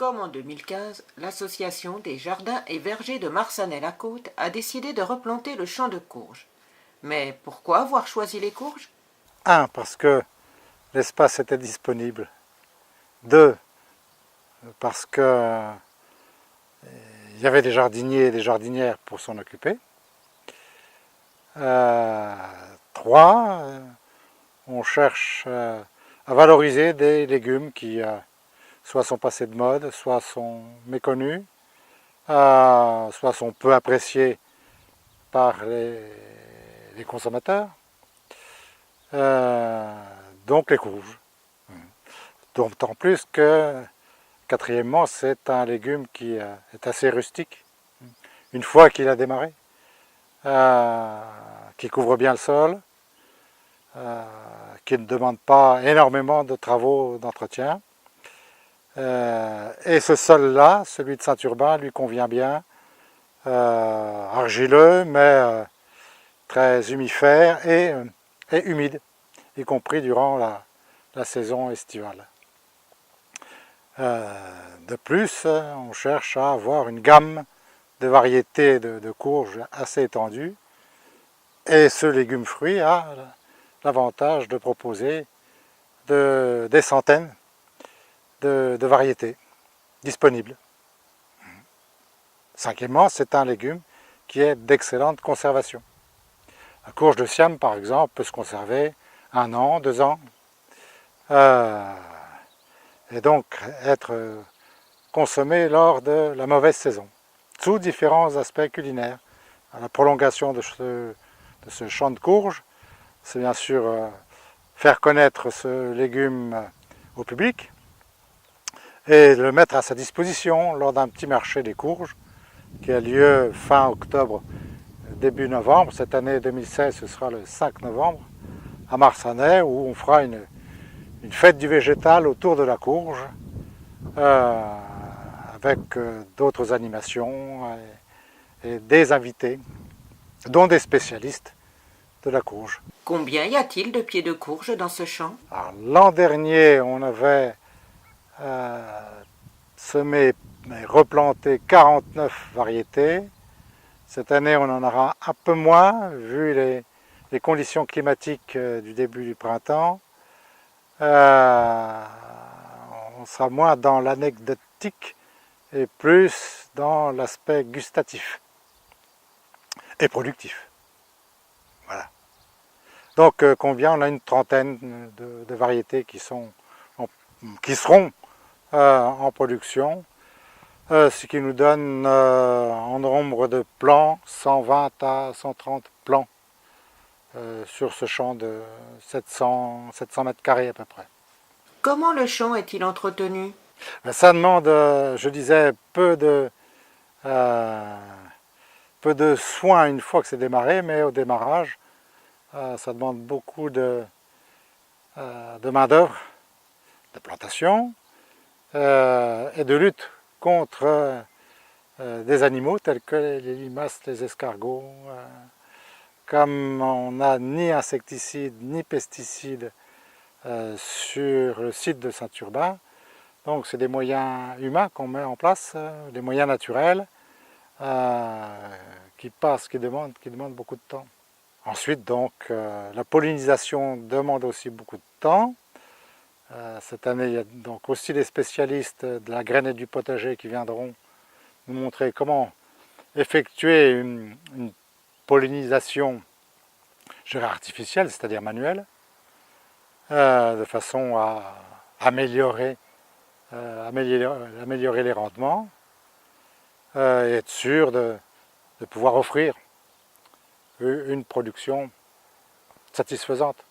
Comme en 2015, l'association des jardins et vergers de Marsanais-la-Côte a décidé de replanter le champ de courges. Mais pourquoi avoir choisi les courges? 1. Parce que l'espace était disponible. 2. Parce que il y avait des jardiniers et des jardinières pour s'en occuper. 3. On cherche à valoriser des légumes qui soit sont passés de mode, soit sont méconnus, soit sont peu appréciés par les consommateurs. Donc les courges. D'autant plus que, quatrièmement, c'est un légume qui est assez rustique. Une fois qu'il a démarré, qui couvre bien le sol, qui ne demande pas énormément de travaux d'entretien. Et ce sol-là, celui de Saint-Urbain, lui convient bien, argileux, mais très humifère et humide, y compris durant la saison estivale. De plus, on cherche à avoir une gamme de variétés de courges assez étendue, et ce légume-fruit a l'avantage de proposer des centaines de variétés disponibles. Cinquièmement, c'est un légume qui est d'excellente conservation. La courge de Siam, par exemple, peut se conserver 1 an, 2 ans, et donc être consommée lors de la mauvaise saison, sous différents aspects culinaires. La prolongation de ce champ de courge, c'est bien sûr faire connaître ce légume au public et le mettre à sa disposition lors d'un petit marché des courges qui a lieu fin octobre, début novembre. Cette année 2016, ce sera le 5 novembre à Marsanais, où on fera une fête du végétal autour de la courge avec d'autres animations et des invités, dont des spécialistes de la courge. Combien y a-t-il de pieds de courge dans ce champ? L'an dernier, on avait semé et replanté 49 variétés. Cette année, on en aura un peu moins, vu les conditions climatiques du début du printemps. On sera moins dans l'anecdotique et plus dans l'aspect gustatif et productif. Voilà. Donc combien? On a une trentaine de variétés qui seront en production, ce qui nous donne en nombre de plants 120 à 130 plants sur ce champ de 700 mètres carrés à peu près. Comment le champ est-il entretenu? Ça demande, je disais, peu de soins une fois que c'est démarré, mais au démarrage, ça demande beaucoup de main-d'œuvre, de plantation et de lutte contre des animaux tels que les limaces, les escargots. Comme on n'a ni insecticides ni pesticides sur le site de Saint-Urbain, donc c'est des moyens humains qu'on met en place, des moyens naturels qui demandent beaucoup de temps. Ensuite, donc, la pollinisation demande aussi beaucoup de temps. Cette année, il y a donc aussi des spécialistes de la graine et du potager qui viendront nous montrer comment effectuer une pollinisation, je dirais artificielle, c'est-à-dire manuelle, de façon à améliorer les rendements et être sûr de pouvoir offrir une production satisfaisante.